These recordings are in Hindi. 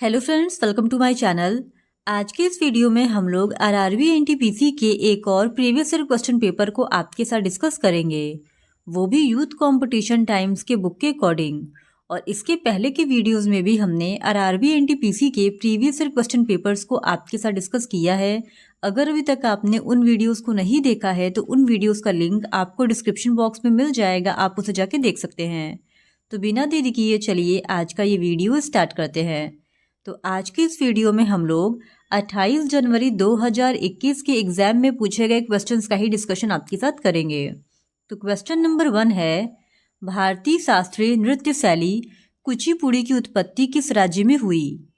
Hello friends, welcome to my channel. आज के इस वीडियो में हम लोग आरआरबी एनटीपीसी के एक और प्रीवियस ईयर क्वेश्चन पेपर को आपके साथ डिस्कस करेंगे, वो भी यूथ कंपटीशन टाइम्स के बुक के अकॉर्डिंग। और इसके पहले के वीडियोस में भी हमने आरआरबी एनटीपीसी के प्रीवियस ईयर क्वेश्चन पेपर्स को आपके साथ डिस्कस किया है। अगर अभी तक आपने उन वीडियोस को नहीं देखा है तो उन वीडियोस का लिंक आपको डिस्क्रिप्शन बॉक्स में मिल जाएगा, आप उसे जाके देख सकते हैं। तो बिना देरी किए चलिए आज का ये वीडियो स्टार्ट करते हैं। तो आज की इस वीडियो में हम लोग 28 जनवरी 2021 के एग्जाम में पूछे गए क्वेश्चंस का ही डिस्कशन आपके साथ करेंगे। तो क्वेश्चन नंबर 1 है, भारतीय शास्त्रीय नृत्य शैली कुचिपुड़ी की उत्पत्ति किस राज्य में हुई?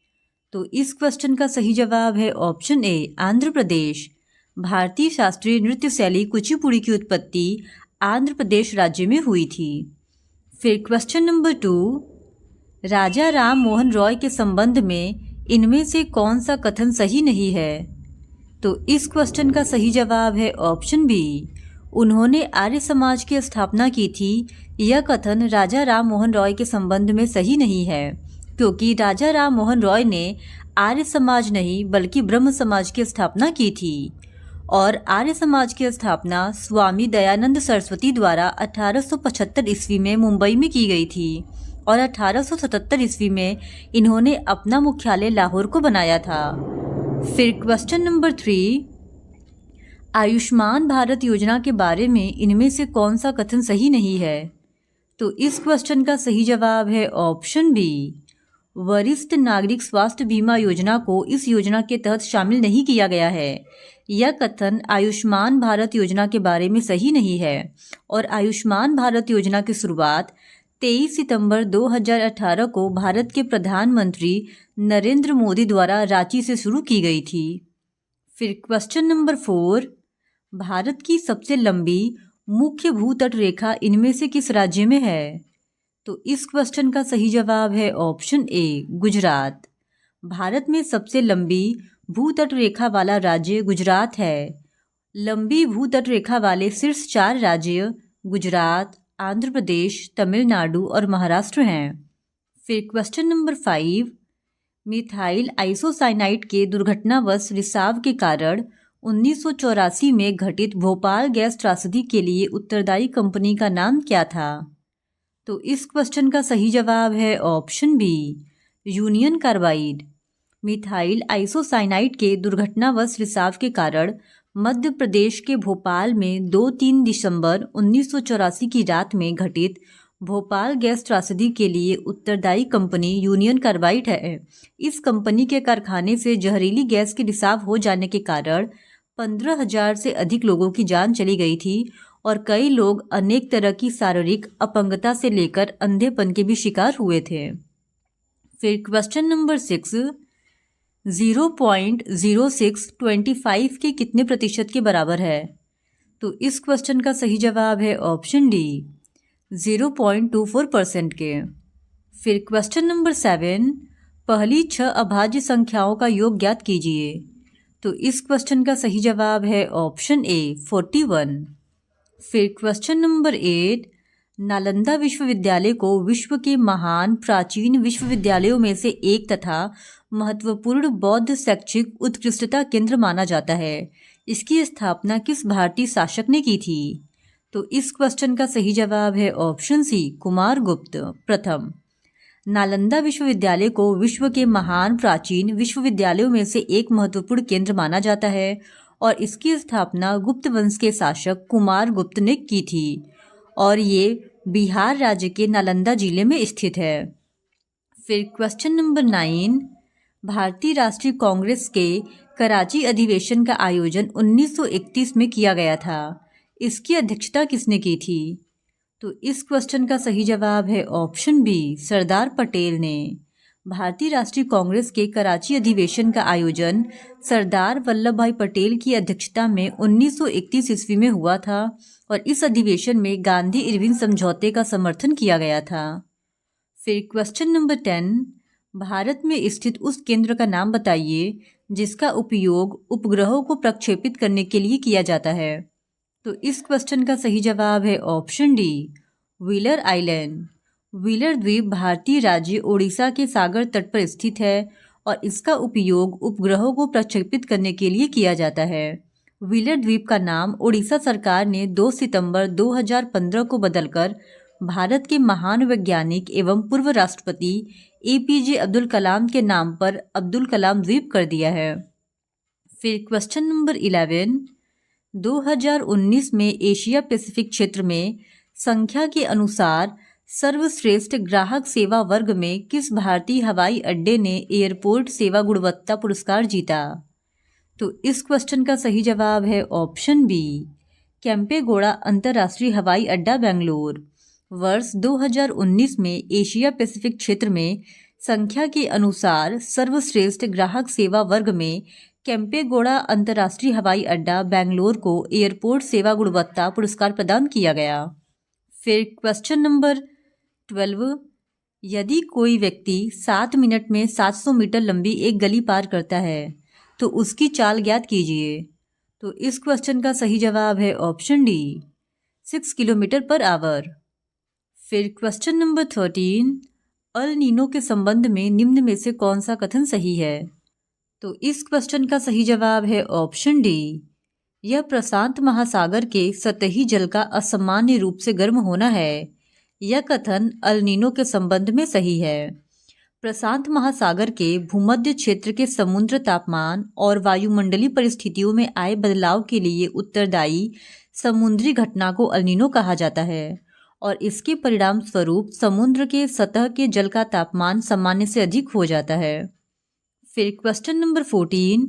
तो इस क्वेश्चन का सही जवाब है ऑप्शन ए, आंध्र प्रदेश। भारतीय शास्त्रीय नृत्य शैली कुचिपुड़ी की उत्पत्ति आंध्र प्रदेश राज्य में हुई थी। फिर क्वेश्चन नंबर 2, राजा राम मोहन रॉय के संबंध में इनमें से कौन सा कथन सही नहीं है? तो इस क्वेश्चन का सही जवाब है ऑप्शन बी, उन्होंने आर्य समाज की स्थापना की थी। यह कथन राजा राम मोहन रॉय के संबंध में सही नहीं है, क्योंकि राजा राम मोहन रॉय ने आर्य समाज नहीं बल्कि ब्रह्म समाज की स्थापना की थी। और आर्य समाज की स्थापना स्वामी दयानंद सरस्वती द्वारा 1875 ईस्वी में मुंबई में की गई थी और 1877 ईस्वी में इन्होंने अपना मुख्यालय लाहौर को बनाया था। फिर क्वेश्चन नंबर 3, आयुष्मान भारत योजना के बारे में इनमें से कौन सा कथन सही नहीं है? तो इस क्वेश्चन का सही जवाब है ऑप्शन बी, वरिष्ठ नागरिक स्वास्थ्य बीमा योजना को इस योजना के तहत शामिल नहीं किया गया है। यह कथन आयुष्मान भारत योजना के बारे में सही नहीं है और आयुष्मान भारत योजना की शुरुआत 23 सितंबर 2018 को भारत के प्रधानमंत्री नरेंद्र मोदी द्वारा रांची से शुरू की गई थी। फिर क्वेश्चन नंबर 4, भारत की सबसे लंबी मुख्य भूतट रेखा इनमें से किस राज्य में है? तो इस क्वेश्चन का सही जवाब है ऑप्शन ए, गुजरात। भारत में सबसे लंबी भूतट रेखा वाला राज्य गुजरात है। लंबी भूतट रेखा वाले शीर्ष 4 राज्य गुजरात, आंध्र प्रदेश, तमिलनाडु और महाराष्ट्र हैं। फिर क्वेश्चन नंबर 5, मिथाइल आइसोसाइनाइड के दुर्घटनावश रिसाव के कारण 1984 में घटित भोपाल गैस त्रासदी के लिए उत्तरदायी कंपनी का नाम क्या था? तो इस क्वेश्चन का सही जवाब है option B, Union Carbide. Methyl isocyanide के दुर्घटनावश रिसाव के कारण मध्य प्रदेश के भोपाल में 2-3 दिसंबर 1984 की रात में घटित भोपाल गैस त्रासदी के लिए उत्तरदायी कंपनी यूनियन कार्बाइड है। इस कंपनी के कारखाने से जहरीली गैस के रिसाव हो जाने के कारण 15,000 से अधिक लोगों की जान चली गई थी और कई लोग अनेक तरह की शारीरिक अपंगता से लेकर अंधेपन के भी शिकार हुए थे। फिर क्वेश्चन नंबर 6, 0.0625 के कितने प्रतिशत के बराबर है? तो इस क्वेश्चन का सही जवाब है ऑप्शन डी, 0.24% के। फिर क्वेश्चन नंबर 7, पहली 6 अभाज्य संख्याओं का योग ज्ञात कीजिए। तो इस क्वेश्चन का सही जवाब है ऑप्शन ए, 41। फिर क्वेश्चन नंबर 8, नालंदा विश्वविद्यालय को विश्व के महान प्राचीन विश्वविद्यालयों में से एक तथा महत्वपूर्ण बौद्ध शैक्षिक उत्कृष्टता केंद्र माना जाता है। इसकी स्थापना किस भारतीय शासक ने की थी? तो इस क्वेश्चन का सही जवाब है ऑप्शन सी, कुमारगुप्त प्रथम। नालंदा विश्वविद्यालय को विश्व के महान प्राचीन विश्वविद्यालयों में से एक महत्वपूर्ण केंद्र माना जाता है और इसकी स्थापना गुप्त वंश के शासक कुमारगुप्त ने की थी और ये बिहार राज्य के नालंदा जिले में स्थित है। फिर क्वेश्चन नंबर 9, भारतीय राष्ट्रीय कांग्रेस के कराची अधिवेशन का आयोजन 1931 में किया गया था। इसकी अध्यक्षता किसने की थी? तो इस क्वेश्चन का सही जवाब है ऑप्शन बी, सरदार पटेल ने। भारतीय राष्ट्रीय कांग्रेस के कराची अधिवेशन का आयोजन सरदार वल्लभ भाई पटेल की अध्यक्षता में 1931 ईस्वी में हुआ था और इस अधिवेशन में गांधी इरविन समझौते का समर्थन किया गया था। फिर क्वेश्चन नंबर 10, भारत में स्थित उस केंद्र का नाम बताइए जिसका उपयोग उपग्रहों को प्रक्षेपित करने के लिए किया जाता है। तो इस क्वेश्चन का सही जवाब है option D, wheeler island. Wheeler द्वीप भारतीय राज्य ओडिशा के सागर तट पर स्थित है और इसका उपयोग उपग्रहों को प्रक्षेपित करने के लिए किया जाता है। व्हीलर द्वीप का नाम ओडिशा सरकार ने 2 सितंबर 2015 को बदलकर भारत के महान वैज्ञानिक एवं पूर्व राष्ट्रपति APJ अब्दुल कलाम के नाम पर अब्दुल कलाम द्वीप कर दिया है। फिर क्वेश्चन नंबर 11, 2019 में एशिया पैसिफिक क्षेत्र में संख्या के अनुसार सर्वश्रेष्ठ ग्राहक सेवा वर्ग में किस भारतीय हवाई अड्डे ने एयरपोर्ट सेवा गुणवत्ता पुरस्कार जीता? तो इस क्वेश्चन का सही जवाब है ऑप्शन बी, केम्पेगौड़ा अंतर्राष्ट्रीय हवाई अड्डा बेंगलोर। वर्ष 2019 में एशिया पैसिफिक क्षेत्र में संख्या के अनुसार सर्वश्रेष्ठ ग्राहक सेवा वर्ग में केम्पेगौड़ा अंतर्राष्ट्रीय हवाई अड्डा बेंगलोर को एयरपोर्ट सेवा गुणवत्ता पुरस्कार प्रदान किया गया। फिर क्वेश्चन नंबर 12, यदि कोई व्यक्ति 7 मिनट में 700 मीटर लंबी एक गली पार करता है तो उसकी चाल ज्ञात कीजिए। तो इस क्वेश्चन का सही जवाब है option D, 6 kilometre per hour. फिर क्वेश्चन नंबर 13, अल नीनो के संबंध में निम्न में से कौन सा कथन सही है? तो इस क्वेश्चन का सही जवाब है ऑप्शन डी, यह प्रशांत महासागर के सतही जल का असामान्य रूप से गर्म होना है। यह कथन अल नीनो के संबंध में सही है। प्रशांत महासागर के भूमध्य क्षेत्र के समुद्र तापमान और वायुमंडलीय परिस्थितियों में आए बदलाव के लिए उत्तरदायी समुद्री घटना को अल नीनो कहा जाता है और इसके परिणाम स्वरूप समुद्र के सतह के जल का तापमान सामान्य से अधिक हो जाता है। फिर क्वेश्चन नंबर 14,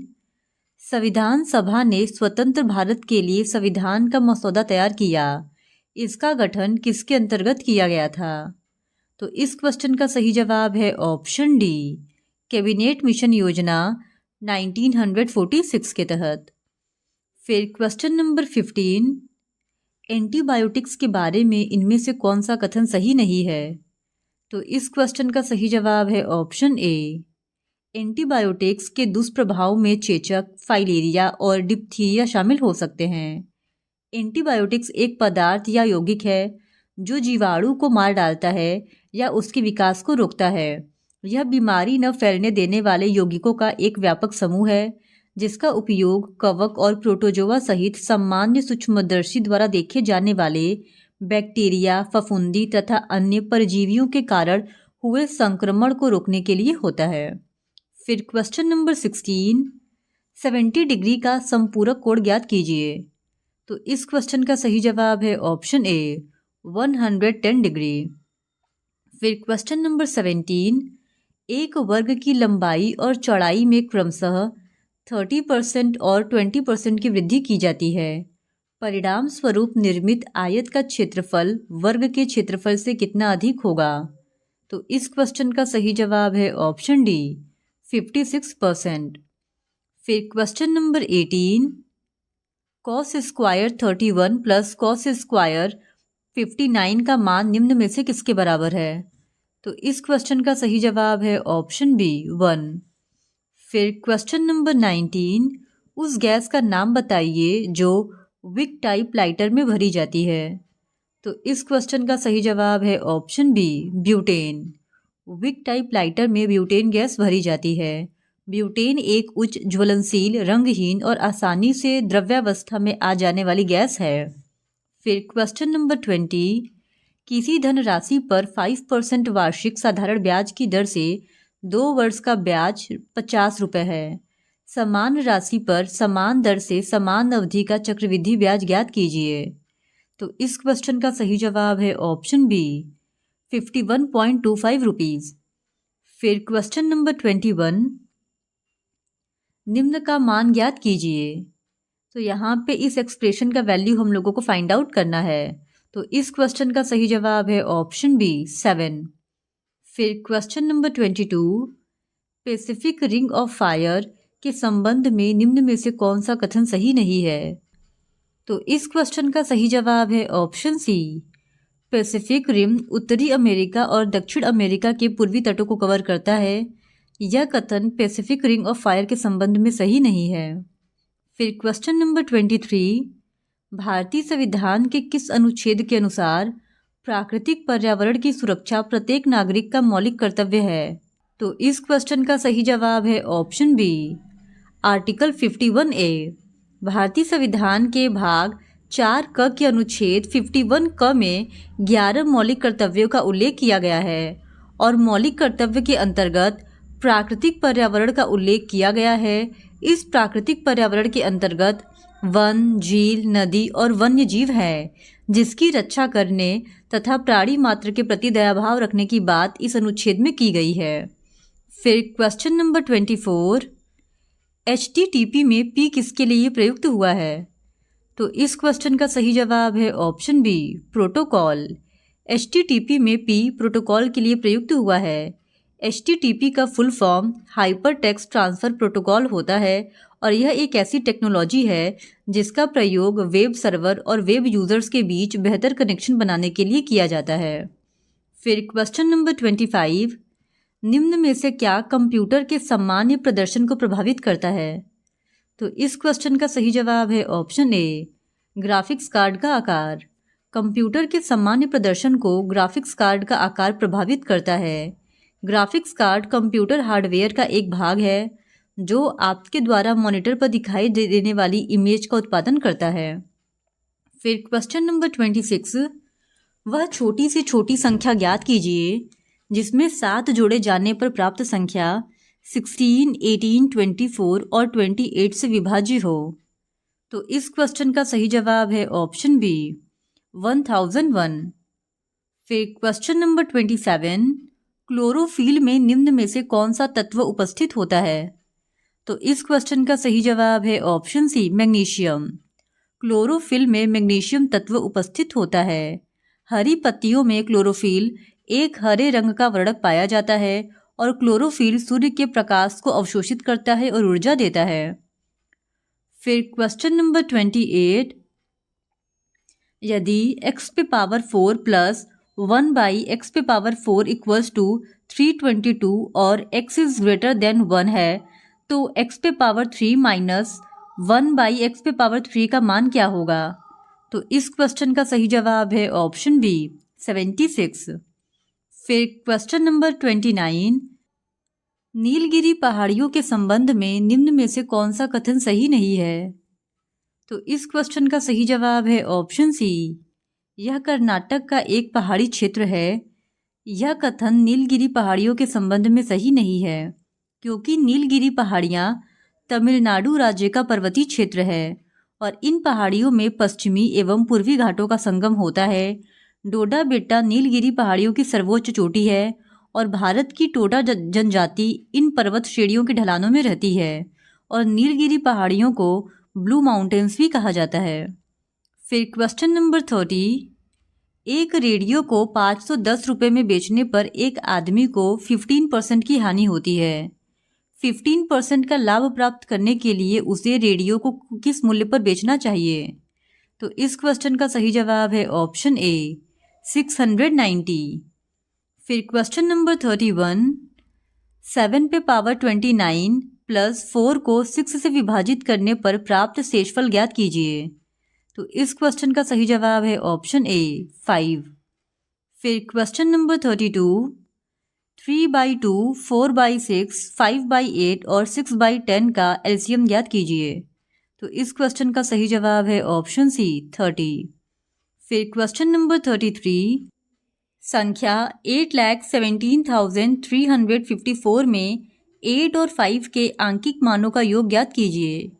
संविधान सभा ने स्वतंत्र भारत के लिए संविधान का मसौदा तैयार किया। इसका गठन किसके अंतर्गत किया गया था? तो इस क्वेश्चन का सही जवाब है ऑप्शन डी, कैबिनेट मिशन योजना 1946 के तहत। फिर क्वेश्चन नंबर 15, एंटीबायोटिक्स के बारे में इनमें से कौन सा कथन सही नहीं है? तो इस क्वेश्चन का सही जवाब है ऑप्शन ए, एंटीबायोटिक्स के दुष्प्रभाव में चेचक, फाइलेरिया और डिप्थीरिया शामिल हो सकते हैं। एंटीबायोटिक्स एक पदार्थ या यौगिक है जो जीवाणु को मार डालता है या उसके विकास को रोकता है। यह बीमारी न फैलने देने वाले यौगिकों का एक व्यापक समूह है जिसका उपयोग कवक और प्रोटोजोआ सहित सामान्य सूक्ष्मदर्शी द्वारा देखे जाने वाले बैक्टीरिया, फफूंदी तथा अन्य परजीवियों के कारण हुए संक्रमण को रोकने के लिए होता है। फिर क्वेश्चन नंबर 16, 70 डिग्री का संपूरक कोण ज्ञात कीजिए। तो इस क्वेश्चन का सही जवाब है ऑप्शन ए, 110 डिग्री। फिर क्वेश्चन नंबर 17, एक वर्ग की लंबाई और चौड़ाई में क्रमशः 30% और 20% की वृद्धि की जाती है। परिणाम स्वरूप निर्मित आयत का क्षेत्रफल वर्ग के क्षेत्रफल से कितना अधिक होगा? तो इस क्वेश्चन का सही जवाब है ऑप्शन डी, 56%। फिर question number 18, cos square 31 plus cos square 59 का मान निम्न में से किसके बराबर है? तो इस क्वेश्चन का सही जवाब है ऑप्शन बी, 1। फिर क्वेश्चन नंबर 19, उस गैस का नाम बताइए जो विक टाइप लाइटर में भरी जाती है। तो इस क्वेश्चन का सही जवाब है option B, butane. Wick type lighter में ब्यूटेन गैस भरी जाती है। ब्यूटेन एक उच्च ज्वलनशील, रंगहीन और आसानी से द्रव्यावस्था में आ जाने वाली गैस है। फिर क्वेश्चन नंबर 20, किसी धनराशि पर 5% वार्षिक साधारण ब्याज की दर से 2 वर्ष का ब्याज 50 रुपये है। समान राशि पर समान दर से समान अवधि का चक्रवृद्धि ब्याज ज्ञात कीजिए। तो इस क्वेश्चन का सही जवाब है ऑप्शन बी, 51.25 रुपीज़। फिर क्वेश्चन नंबर 21, निम्न का मान ज्ञात कीजिए। तो यहाँ पे इस एक्सप्रेशन का वैल्यू हम लोगों को फाइंड आउट करना है। तो इस क्वेश्चन का सही जवाब है ऑप्शन बी, 7। फिर question number 22, Pacific Ring of Fire के संबंध में निम्न में से कौन सा कथन सही नहीं है? तो इस क्वेश्चन का सही जवाब है ऑप्शन सी, पैसिफिक रिम उत्तरी अमेरिका और दक्षिण अमेरिका के पूर्वी तटों को कवर करता है। यह कथन पैसिफिक रिंग ऑफ फायर के संबंध में सही नहीं है। फिर क्वेश्चन नंबर 23, भारतीय संविधान के किस अनुच्छेद के अनुसार प्राकृतिक पर्यावरण की सुरक्षा प्रत्येक नागरिक का मौलिक कर्तव्य है? तो इस क्वेश्चन का सही जवाब है ऑप्शन बी, आर्टिकल 51A। भारतीय संविधान के भाग 4 क के अनुच्छेद 51 क में 11 मौलिक कर्तव्यों का उल्लेख किया गया है और मौलिक कर्तव्य के अंतर्गत प्राकृतिक पर्यावरण का उल्लेख किया गया है। इस प्राकृतिक पर्यावरण के अंतर्गत वन, झील, नदी और वन्य जीव है, जिसकी रक्षा करने तथा प्राणी मात्र के प्रति दयाभाव रखने की बात इस अनुच्छेद में की गई है। फिर क्वेश्चन नंबर 24, HTTP में P किसके लिए प्रयुक्त हुआ है? तो इस क्वेश्चन का सही जवाब है ऑप्शन बी, प्रोटोकॉल। HTTP में P प्रोटोकॉल के लिए प्रयुक्त हुआ है। HTTP का full form hyper text transfer protocol होता है और यह एक ऐसी टेक्नोलॉजी है जिसका प्रयोग वेब सर्वर और वेब यूज़र्स के बीच बेहतर कनेक्शन बनाने के लिए किया जाता है। फिर क्वेश्चन नंबर 25, निम्न में से क्या कंप्यूटर के सामान्य प्रदर्शन को प्रभावित करता है? तो इस क्वेश्चन का सही जवाब है ऑप्शन ए, ग्राफिक्स कार्ड का आकार। कंप्यूटर के सामान्य प्रदर्शन को ग्राफिक्स कार्ड का आकार प्रभावित करता है। ग्राफिक्स कार्ड कंप्यूटर हार्डवेयर का एक भाग है जो आपके द्वारा मॉनिटर पर दिखाई देने वाली इमेज का उत्पादन करता है। फिर क्वेश्चन नंबर 26, वह छोटी से छोटी संख्या ज्ञात कीजिए जिसमें 7 जोड़े जाने पर प्राप्त संख्या 16, 18, 24 और 28 से विभाज्य हो। तो इस क्वेश्चन का सही जवाब है ऑप्शन बी, 1001। फिर क्वेश्चन नंबर 27, क्लोरोफिल में निम्न में से कौन सा तत्व उपस्थित होता है? तो इस क्वेश्चन का सही जवाब है ऑप्शन सी, मैग्नीशियम। क्लोरोफिल में मैग्नीशियम तत्व उपस्थित होता है। हरी पत्तियों में क्लोरोफिल एक हरे रंग का वर्णक पाया जाता है और क्लोरोफिल सूर्य के प्रकाश को अवशोषित करता है और ऊर्जा देता है। फिर क्वेश्चन नंबर 28, यदि x पे पावर 4 प्लस 1 बाई x पे पावर 4 इक्वल्स टू 322 और x इज ग्रेटर देन 1 है तो x पे पावर 3 माइनस 1 बाई x पे पावर 3 का मान क्या होगा? तो इस क्वेश्चन का सही जवाब है ऑप्शन बी, 76। फिर क्वेश्चन नंबर 29, नीलगिरी पहाड़ियों के संबंध में निम्न में से कौन सा कथन सही नहीं है? तो इस क्वेश्चन का सही जवाब है ऑप्शन सी, यह कर्नाटक का एक पहाड़ी क्षेत्र है। यह कथन नीलगिरी पहाड़ियों के संबंध में सही नहीं है क्योंकि नीलगिरी पहाड़ियाँ तमिलनाडु राज्य का पर्वतीय क्षेत्र है और इन पहाड़ियों में पश्चिमी एवं पूर्वी घाटों का संगम होता है। डोडा बेट्टा नीलगिरी पहाड़ियों की सर्वोच्च चोटी है और भारत की टोडा जनजाति इन पर्वत श्रेणियों के ढलानों में रहती है और नीलगिरी पहाड़ियों को ब्लू माउंटेन्स भी कहा जाता है। फिर क्वेश्चन नंबर 30, एक रेडियो को 510 रुपये में बेचने पर एक आदमी को 15% की हानि होती है। 15% का लाभ प्राप्त करने के लिए उसे रेडियो को किस मूल्य पर बेचना चाहिए? तो इस क्वेश्चन का सही जवाब है ऑप्शन ए, 690। फिर क्वेश्चन नंबर 31, 7 पे पावर 29 प्लस 4 को 6 से विभाजित करने पर प्राप्त शेषफल ज्ञात कीजिए। तो इस क्वेश्चन का सही जवाब है ऑप्शन ए, 5। फिर क्वेश्चन नंबर 32, 3/2, 4/6, 5/8 और 6/10 का एलसीएम ज्ञात कीजिए। तो इस क्वेश्चन का सही जवाब है ऑप्शन सी, 30। फिर क्वेश्चन नंबर 33, संख्या 8,17,354 में 8 और 5 के आंकिक मानों का योग ज्ञात कीजिए।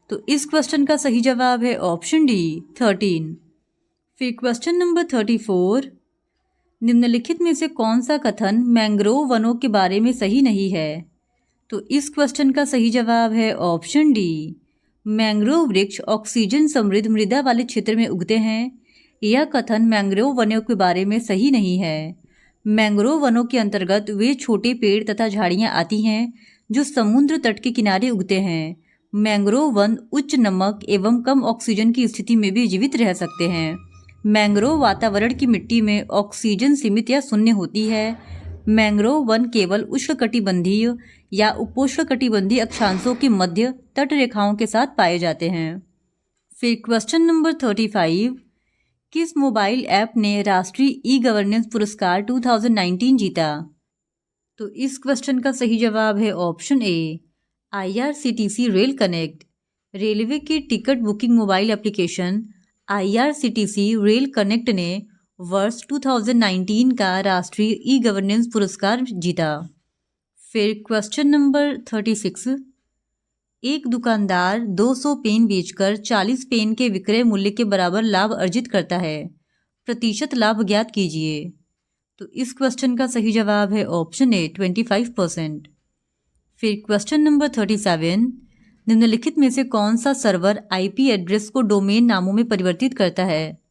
तो इस क्वेश्चन का सही जवाब है ऑप्शन डी, 13। फिर क्वेश्चन नंबर 34, निम्नलिखित में से कौन सा कथन मैंग्रोव वनों के बारे में सही नहीं है? तो इस क्वेश्चन का सही जवाब है ऑप्शन डी, मैंग्रोव वृक्ष ऑक्सीजन समृद्ध मृदा वाले क्षेत्र में उगते हैं। यह कथन मैंग्रोव वनों के बारे में सही नहीं है। मैंग्रोव वनों के अंतर्गत वे छोटे पेड़ तथा झाड़ियाँ आती हैं जो समुद्र तट के किनारे उगते हैं। मैंग्रोव वन उच्च नमक एवं कम ऑक्सीजन की स्थिति में भी जीवित रह सकते हैं। मैंग्रोव वातावरण की मिट्टी में ऑक्सीजन सीमित या शून्य होती है। मैंग्रोव वन केवल उष्णकटिबंधीय या उपोष्णकटिबंधीय अक्षांशों के मध्य तट रेखाओं के साथ पाए जाते हैं। फिर क्वेश्चन नंबर 35, किस मोबाइल ऐप ने राष्ट्रीय ई गवर्नेंस पुरस्कार 2019 जीता? तो इस क्वेश्चन का सही जवाब है option A IRCTC rail connect. Railway की ticket booking mobile application IRCTC rail connect ने वर्ष 2019 का राष्ट्रीय ई गवर्नेंस पुरस्कार जीता। फिर क्वेश्चन नंबर 36, एक दुकानदार 200 पेन बेचकर 40 पेन के विक्रय मूल्य के बराबर लाभ अर्जित करता है, प्रतिशत लाभ ज्ञात कीजिए। तो इस क्वेश्चन का सही जवाब है ऑप्शन ए 25%। फिर क्वेश्चन नंबर 37, निम्नलिखित में से कौन सा सर्वर IP एड्रेस को डोमेन नामों में परिवर्तित करता है?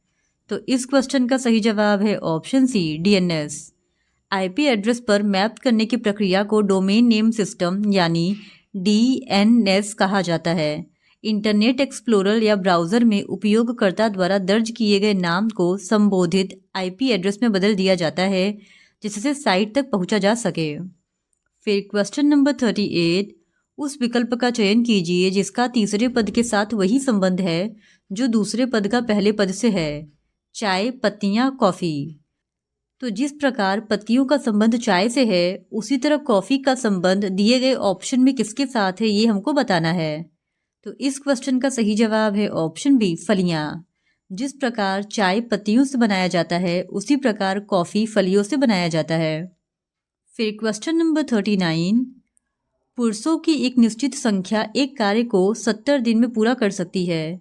तो इस क्वेश्चन का सही जवाब है option C DNS। IP address पर मैप करने की प्रक्रिया को डोमेन नेम सिस्टम यानी DNS कहा जाता है। इंटरनेट एक्सप्लोरर या ब्राउज़र में उपयोगकर्ता द्वारा दर्ज किए गए नाम को संबोधित IP एड्रेस में बदल दिया जाता है जिससे साइट तक पहुंचा जा सके। फिर क्वेश्चन नंबर 38, उस विकल्प का चयन कीजिए जिसका तीसरे पद के साथ वही संबंध है जो दूसरे पद का पहले पद से है। चाय, पत्तियां, कॉफ़ी। तो जिस प्रकार पत्तियों का संबंध चाय से है उसी तरह कॉफ़ी का संबंध दिए गए ऑप्शन में किसके साथ है ये हमको बताना है। तो इस क्वेश्चन का सही जवाब है ऑप्शन बी फलियां। जिस प्रकार चाय पत्तियों से बनाया जाता है उसी प्रकार कॉफ़ी फलियों से बनाया जाता है। फिर क्वेश्चन नंबर 39, पुरुषों की एक निश्चित संख्या एक कार्य को 70 दिन में पूरा कर सकती है।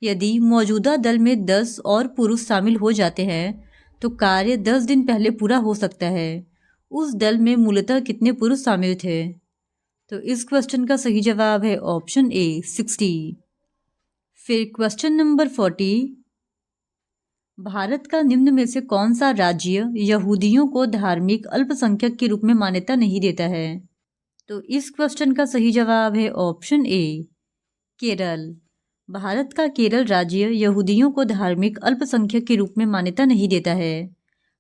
यदि मौजूदा दल में 10 और पुरुष शामिल हो जाते हैं तो कार्य 10 दिन पहले पूरा हो सकता है। उस दल में मूलतः कितने पुरुष शामिल थे? तो इस क्वेश्चन का सही जवाब है ऑप्शन ए 60। फिर क्वेश्चन नंबर 40, भारत का निम्न में से कौन सा राज्य यहूदियों को धार्मिक अल्पसंख्यक के रूप में मान्यता नहीं देता है? तो इस क्वेश्चन का सही जवाब है ऑप्शन ए केरल। भारत का केरल राज्य यहूदियों को धार्मिक अल्पसंख्यक के रूप में मान्यता नहीं देता है।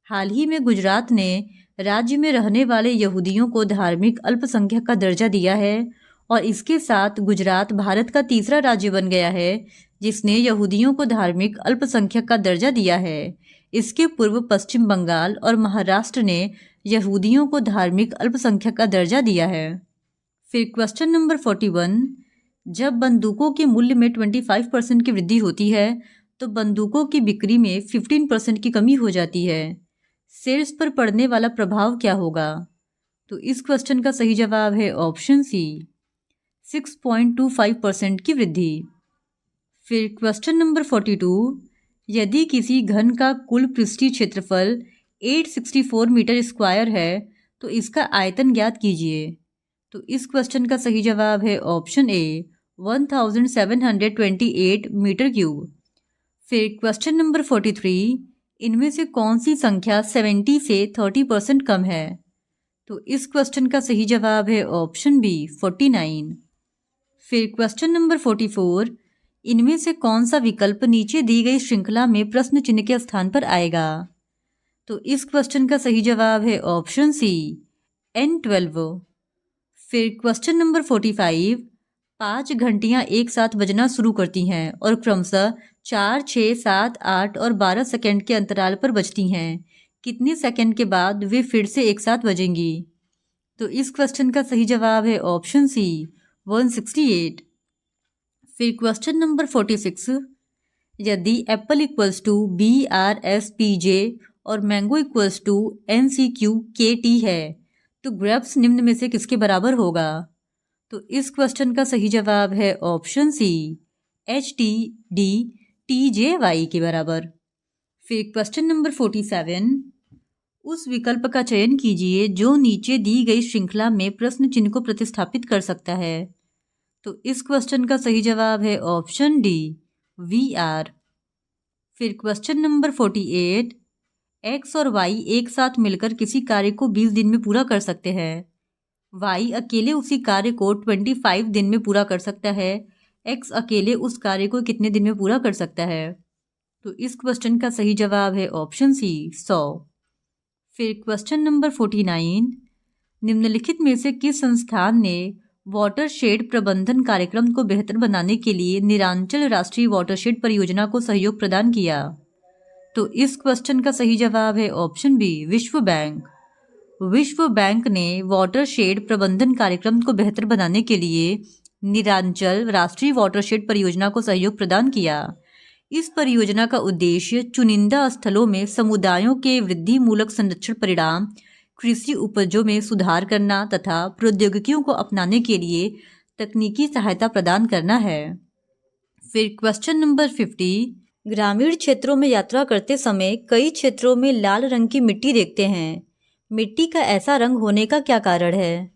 हाल ही में गुजरात ने राज्य में रहने वाले यहूदियों को धार्मिक अल्पसंख्यक का दर्जा दिया है और इसके साथ गुजरात भारत का तीसरा राज्य बन गया है जिसने यहूदियों को धार्मिक अल्पसंख्यक का दर्जा दिया है। इसके पूर्व पश्चिम बंगाल और महाराष्ट्र ने यहूदियों को धार्मिक अल्पसंख्यक का दर्जा दिया है। फिर क्वेश्चन नंबर 41, जब बंदूकों के मूल्य में 25% की वृद्धि होती है तो बंदूकों की बिक्री में 15% की कमी हो जाती है। सेल्स पर पड़ने वाला प्रभाव क्या होगा? तो इस क्वेश्चन का सही जवाब है ऑप्शन सी 6.25% की वृद्धि। फिर क्वेश्चन नंबर 42, यदि किसी घन का कुल पृष्ठीय क्षेत्रफल 864 मीटर स्क्वायर है तो इसका आयतन ज्ञात कीजिए। तो इस क्वेश्चन का सही जवाब है ऑप्शन ए 1728 मीटर क्यूब। फिर क्वेश्चन नंबर 43, इनमें से कौन सी संख्या 70 से 30% कम है? तो इस क्वेश्चन का सही जवाब है ऑप्शन बी 49। फिर क्वेश्चन नंबर 44, इनमें से कौन सा विकल्प नीचे दी गई श्रृंखला में प्रश्न चिन्ह के स्थान पर आएगा? तो इस क्वेश्चन का सही जवाब है ऑप्शन सी N12। फिर क्वेश्चन नंबर 45, 5 घंटियां एक साथ बजना शुरू करती हैं और क्रमशः 4, 6, 7, 8 और 12 सेकंड के अंतराल पर बजती हैं। कितने सेकंड के बाद वे फिर से एक साथ बजेंगी? तो इस क्वेश्चन का सही जवाब है ऑप्शन सी 168। फिर क्वेश्चन नंबर 46, यदि एप्पल इक्वल्स टू BRSPJ और मैंगो इक्वल्स टू NCQKT है तो ग्रेप्स निम्न में से किसके बराबर होगा? तो इस क्वेश्चन का सही जवाब है ऑप्शन सी HTDTJY के बराबर। फिर क्वेश्चन नंबर 47, उस विकल्प का चयन कीजिए जो नीचे दी गई श्रृंखला में प्रश्न चिन्ह को प्रतिस्थापित कर सकता है। तो इस क्वेश्चन का सही जवाब है ऑप्शन डी VR। फिर क्वेश्चन नंबर 48, X और Y एक साथ मिलकर किसी कार्य को 20 दिन में पूरा कर सकते हैं। Y अकेले उसी कार्य को 25 दिन में पूरा कर सकता है। X अकेले उस कार्य को कितने दिन में पूरा कर सकता है? तो इस क्वेश्चन का सही जवाब है ऑप्शन सी 100। फिर क्वेश्चन नंबर 49, निम्नलिखित में से किस संस्थान ने वाटरशेड प्रबंधन कार्यक्रम को बेहतर बनाने के लिए निरांचल राष्ट्रीय वाटरशेड परियोजना को सहयोग प्रदान किया? तो इस क्वेश्चन का सही जवाब है ऑप्शन बी विश्व बैंक। विश्व बैंक ने वाटरशेड प्रबंधन कार्यक्रम को बेहतर बनाने के लिए नीलांचल राष्ट्रीय वाटरशेड परियोजना को सहयोग प्रदान किया। इस परियोजना का उद्देश्य चुनिंदा स्थलों में समुदायों के वृद्धिमूलक संरक्षण परिणाम, कृषि उपजों में सुधार करना तथा प्रौद्योगिकियों को अपनाने के लिए तकनीकी सहायता प्रदान करना है। फिर क्वेश्चन नंबर 50, ग्रामीण क्षेत्रों में यात्रा करते समय कई क्षेत्रों में लाल रंग की मिट्टी देखते हैं। मिट्टी का ऐसा रंग होने का क्या कारण है?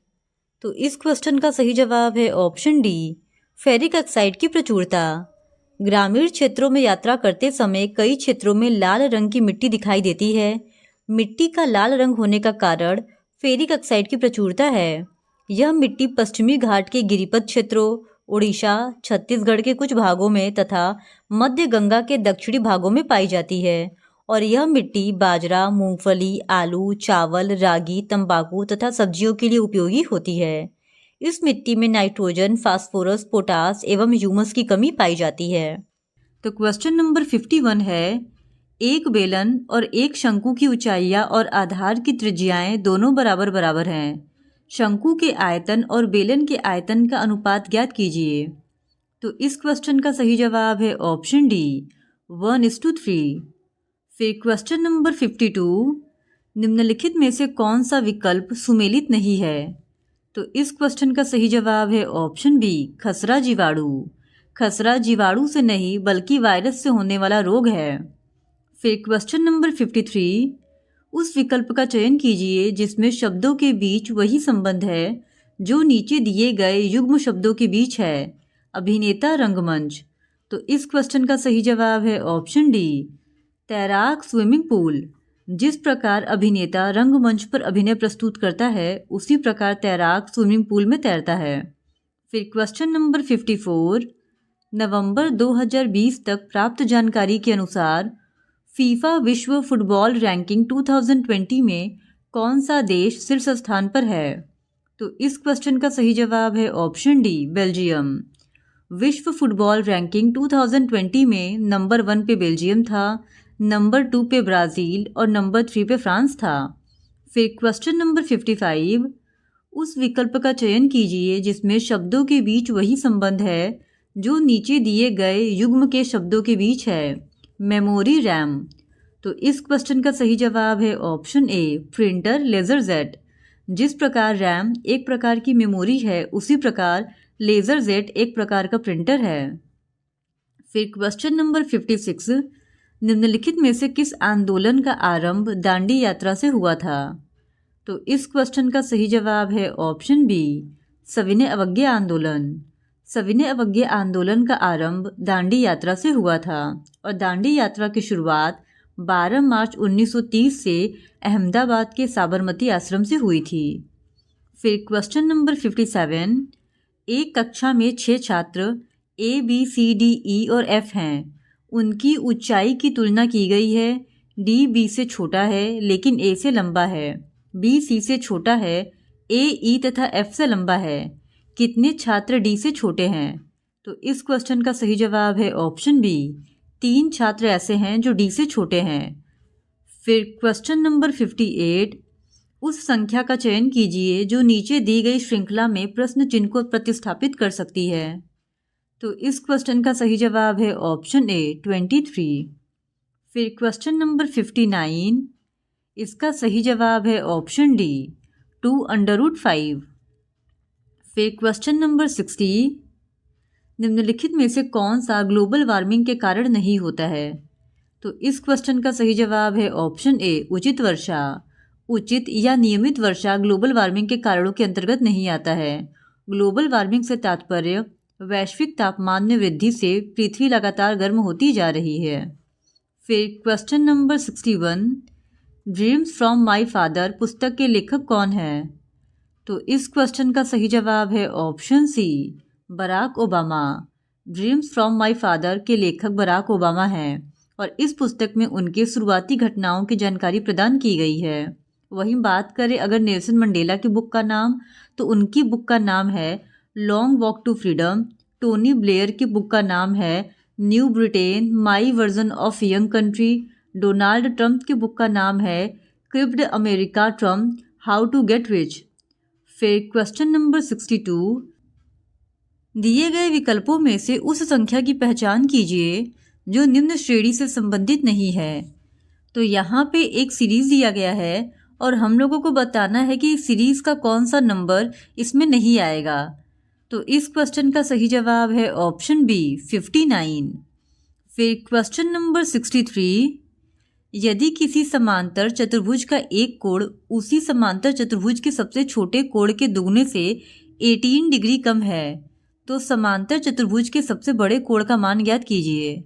तो इस क्वेश्चन का सही जवाब है ऑप्शन डी, फेरिक ऑक्साइड की प्रचुरता। ग्रामीण क्षेत्रों में यात्रा करते समय कई क्षेत्रों में लाल रंग की मिट्टी दिखाई देती है। मिट्टी का लाल रंग होने का कारण फेरिक ऑक्साइड की प्रचुरता है। यह मिट्टी पश्चिमी घाट के गिरिपथ क्षेत्रों, उड़ीसा, छत्तीसगढ़ के कुछ भागों में तथा मध्य गंगा के दक्षिणी भागों में पाई जाती है और यह मिट्टी बाजरा, मूंगफली, आलू, चावल, रागी, तंबाकू तथा सब्जियों के लिए उपयोगी होती है। इस मिट्टी में नाइट्रोजन, फास्फोरस, पोटास एवं ह्यूमस की कमी पाई जाती है। तो क्वेश्चन नंबर 51 है, एक बेलन और एक शंकु की ऊंचाइयां और आधार की त्रिज्याएं दोनों बराबर बराबर हैं। शंकु के आयतन और बेलन के आयतन का अनुपात ज्ञात कीजिए। तो इस क्वेश्चन का सही जवाब है ऑप्शन डी, 1:3। फिर क्वेश्चन नंबर 52, निम्नलिखित में से कौन सा विकल्प सुमेलित नहीं है? तो इस क्वेश्चन का सही जवाब है ऑप्शन बी, खसरा जीवाणु। खसरा जीवाणु से नहीं बल्कि वायरस से होने वाला रोग है। फिर क्वेश्चन नंबर 53, उस विकल्प का चयन कीजिए जिसमें शब्दों के बीच वही संबंध है जो नीचे दिए गए युग्म शब्दों के बीच है। अभिनेता, रंगमंच। तो इस क्वेश्चन का सही जवाब है ऑप्शन डी, तैराक, स्विमिंग पूल। जिस प्रकार अभिनेता रंगमंच पर अभिनय प्रस्तुत करता है उसी प्रकार तैराक स्विमिंग पूल में तैरता है। फिर क्वेश्चन नंबर 54, नवंबर 2020 तक प्राप्त जानकारी के अनुसार फीफा विश्व फुटबॉल रैंकिंग 2020 में कौन सा देश शीर्ष स्थान पर है? तो इस क्वेश्चन का सही जवाब है ऑप्शन डी, बेल्जियम। विश्व फुटबॉल रैंकिंग 2020 में नंबर 1 पे बेल्जियम था, नंबर 2 पे ब्राज़ील और नंबर 3 पे फ्रांस था। फिर क्वेश्चन नंबर 55, उस विकल्प का चयन कीजिए जिसमें शब्दों के बीच वही संबंध है जो नीचे दिए गए युग्म के शब्दों के बीच है। Memory, RAM. तो इस क्वेश्चन का सही जवाब है option A, printer, laser jet. जिस प्रकार रैम एक प्रकार की मेमोरी है उसी प्रकार लेजर जेट एक प्रकार का प्रिंटर है। फिर क्वेश्चन नंबर 56, निम्नलिखित में से किस आंदोलन का आरंभ दांडी यात्रा से हुआ था? तो इस क्वेश्चन का सही जवाब है ऑप्शन बी, सविनय अवज्ञा आंदोलन। सविनय अवज्ञा आंदोलन का आरंभ दांडी यात्रा से हुआ था और दांडी यात्रा की शुरुआत 12 मार्च 1930 से अहमदाबाद के साबरमती आश्रम से हुई थी। फिर क्वेश्चन नंबर 57, एक कक्षा में 6 छात्र A, B, C, D, E और F हैं। उनकी ऊंचाई की तुलना की गई है। D B से छोटा है लेकिन A से लंबा है, B C से छोटा है, A E तथा F से लंबा है। कितने छात्र D से छोटे हैं? तो इस क्वेश्चन का सही जवाब है ऑप्शन बी, 3 छात्र ऐसे हैं जो D से छोटे हैं। फिर क्वेश्चन नंबर 58, उस संख्या का चयन कीजिए जो नीचे दी गई श्रृंखला में प्रश्न चिन्ह को प्रतिस्थापित कर सकती है। तो इस क्वेश्चन का सही जवाब है ऑप्शन ए, 23। फिर क्वेश्चन नंबर 59, इसका सही जवाब है ऑप्शन डी, 2√5। फिर क्वेश्चन नंबर 60, निम्नलिखित में से कौन सा ग्लोबल वार्मिंग के कारण नहीं होता है? तो इस क्वेश्चन का सही जवाब है ऑप्शन ए, उचित वर्षा। उचित या नियमित वर्षा ग्लोबल वार्मिंग के कारणों के अंतर्गत नहीं आता है। ग्लोबल वार्मिंग से तात्पर्य वैश्विक तापमान में वृद्धि से पृथ्वी लगातार गर्म होती जा रही है। फिर question number 61, dreams from My father पुस्तक के लेखक कौन है? तो इस क्वेश्चन का सही जवाब है option C, Barack Obama. Dreams from My Father के लेखक बराक ओबामा हैं और इस पुस्तक में उनके शुरुआती घटनाओं की जानकारी प्रदान की गई है। वहीं बात करें अगर नेल्सन मंडेला की बुक का नाम, तो उनकी बुक का नाम है long walk to freedom. Tony Blair की बुक का नाम है new Britain, my version of young country. Donald Trump की बुक का नाम है crippled America Trump, how to get rich. फिर क्वेश्चन नंबर 62, दिए गए विकल्पों में से उस संख्या की पहचान कीजिए जो निम्न श्रेणी से संबंधित नहीं है। तो यहाँ पे एक सीरीज दिया गया है और हम लोगों को बताना है कि सीरीज का कौन सा नंबर इसमें नहीं आएगा। तो इस क्वेश्चन का सही जवाब है ऑप्शन बी 59। फिर क्वेश्चन नंबर 63, यदि किसी समांतर चतुर्भुज का एक कोण उसी समांतर चतुर्भुज के सबसे छोटे कोण के दुगने से 18 डिग्री कम है तो समांतर चतुर्भुज के सबसे बड़े कोण का मान ज्ञात कीजिए।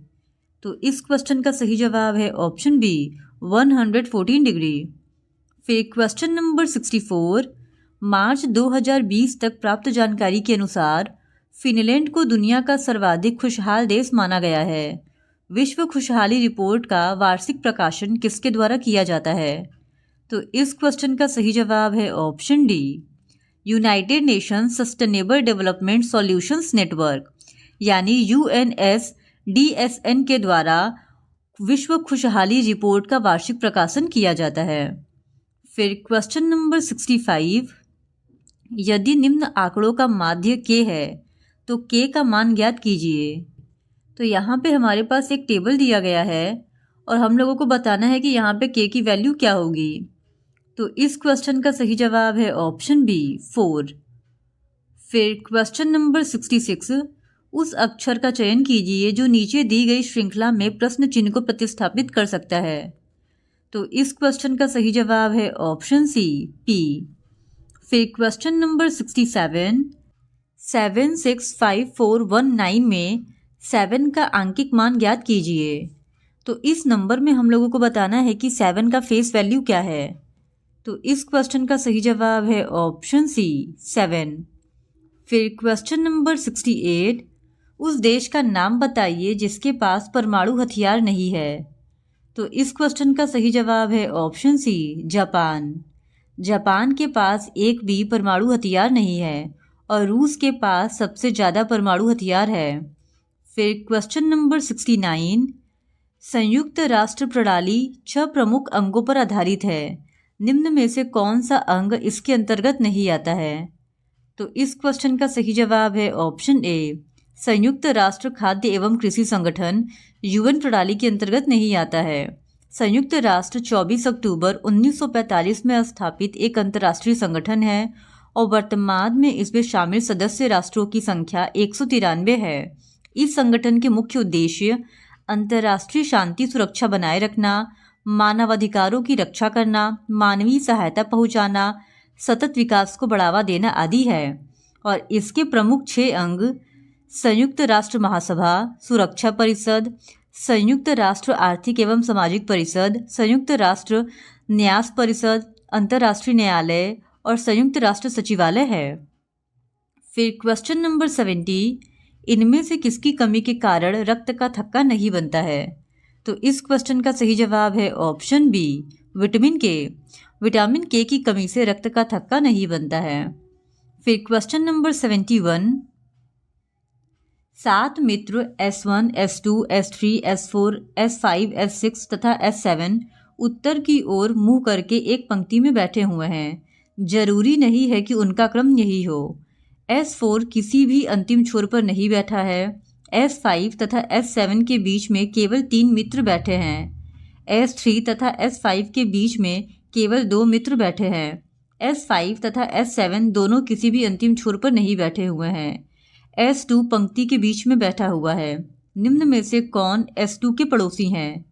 तो इस क्वेश्चन का सही जवाब है ऑप्शन बी 114 डिग्री। फिर क्वेश्चन नंबर 64, मार्च 2020 तक प्राप्त जानकारी के अनुसार फिनलैंड को दुनिया का सर्वाधिक खुशहाल देश माना गया है। विश्व खुशहाली रिपोर्ट का वार्षिक प्रकाशन किसके द्वारा किया जाता है। तो इस क्वेश्चन का सही जवाब है option D United Nations sustainable development solutions network यानी UNSDSN के द्वारा विश्व खुशहाली रिपोर्ट का वार्षिक प्रकाशन किया जाता है। फिर क्वेश्चन नंबर 65, यदि निम्न आंकड़ों का माध्य k है तो k का मान ज्ञात कीजिए। तो यहाँ पे हमारे पास एक टेबल दिया गया है और हम लोगों को बताना है कि यहाँ पे k की वैल्यू क्या होगी। तो इस क्वेश्चन का सही जवाब है ऑप्शन बी 4। फिर क्वेश्चन नंबर 66, उस अक्षर का चयन कीजिए जो नीचे दी गई श्रृंखला में प्रश्न चिन्ह को प्रतिस्थापित कर सकता है। तो इस क्वेश्चन का सही जवाब है ऑप्शन सी P। फिर क्वेश्चन नंबर 67, 765419 में 7 का आंकिक मान ज्ञात कीजिए। तो इस नंबर में हम लोगों को बताना है कि 7 का फेस वैल्यू क्या है। तो इस क्वेश्चन का सही जवाब है ऑप्शन सी 7। फिर क्वेश्चन नंबर 68, उस देश का नाम बताइए जिसके पास परमाणु हथियार नहीं है। तो इस क्वेश्चन का सही जवाब है ऑप्शन सी जापान। जापान के पास एक भी परमाणु हथियार नहीं है और रूस के पास सबसे ज़्यादा परमाणु हथियार है। फिर क्वेश्चन नंबर 69, संयुक्त राष्ट्र प्रणाली 6 प्रमुख अंगों पर आधारित है। निम्न में से कौन सा अंग इसके अंतर्गत नहीं आता है। तो इस क्वेश्चन का सही जवाब है ऑप्शन ए संयुक्त राष्ट्र खाद्य एवं कृषि संगठन UN प्रणाली के अंतर्गत नहीं आता है। संयुक्त राष्ट्र 24 अक्टूबर 1945 में स्थापित एक अंतर्राष्ट्रीय संगठन है और वर्तमान में इसमें शामिल सदस्य राष्ट्रों की संख्या 193 है। इस संगठन के मुख्य उद्देश्य अंतर्राष्ट्रीय शांति सुरक्षा बनाए रखना, मानवाधिकारों की रक्षा करना, मानवीय सहायता पहुंचाना, सतत विकास को बढ़ावा देना आदि है। और इसके प्रमुख 6 अंग संयुक्त राष्ट्र महासभा, सुरक्षा परिषद, संयुक्त राष्ट्र आर्थिक एवं सामाजिक परिषद, संयुक्त राष्ट्र न्यास परिषद, अंतर्राष्ट्रीय न्यायालय और संयुक्त राष्ट्र सचिवालय है। फिर क्वेश्चन नंबर 70, इनमें से किसकी कमी के कारण रक्त का थक्का नहीं बनता है। तो इस क्वेश्चन का सही जवाब है ऑप्शन बी विटामिन के। विटामिन के की कमी से रक्त का थक्का नहीं बनता है। फिर क्वेश्चन नंबर 71, 7 मित्र S1, S2, S3, S4, S5, S6 तथा S7 उत्तर की ओर मुंह करके एक पंक्ति में बैठे हुए हैं। जरूरी नहीं है कि उनका क्रम यही हो। S4 किसी भी अंतिम छोर पर नहीं बैठा है। S5 तथा S7 के बीच में केवल 3 मित्र बैठे हैं। S3 तथा S5 के बीच में केवल 2 मित्र बैठे हैं। S5 तथा S7 दोनों किसी भी अंतिम छोर पर नहीं बैठे हुए हैं। S2 पंक्ति के बीच में बैठा हुआ है। निम्न में से कौन S2 के पड़ोसी हैं।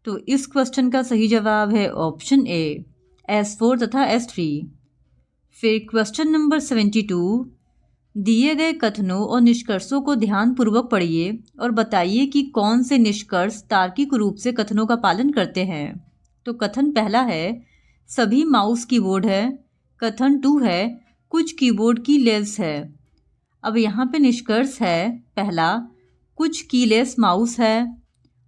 तो इस क्वेश्चन का सही जवाब है ऑप्शन ए S4 तथा S3। फिर क्वेश्चन नंबर 72, दिए गए कथनों और निष्कर्षों को ध्यानपूर्वक पढ़िए और बताइए कि कौन से निष्कर्ष तार्किक रूप से कथनों का पालन करते हैं। तो कथन पहला है सभी माउस कीबोर्ड है। कथन 2 है कुछ कीबोर्ड की लेस है। अब यहाँ पे निष्कर्ष है पहला कुछ कीलेस माउस है।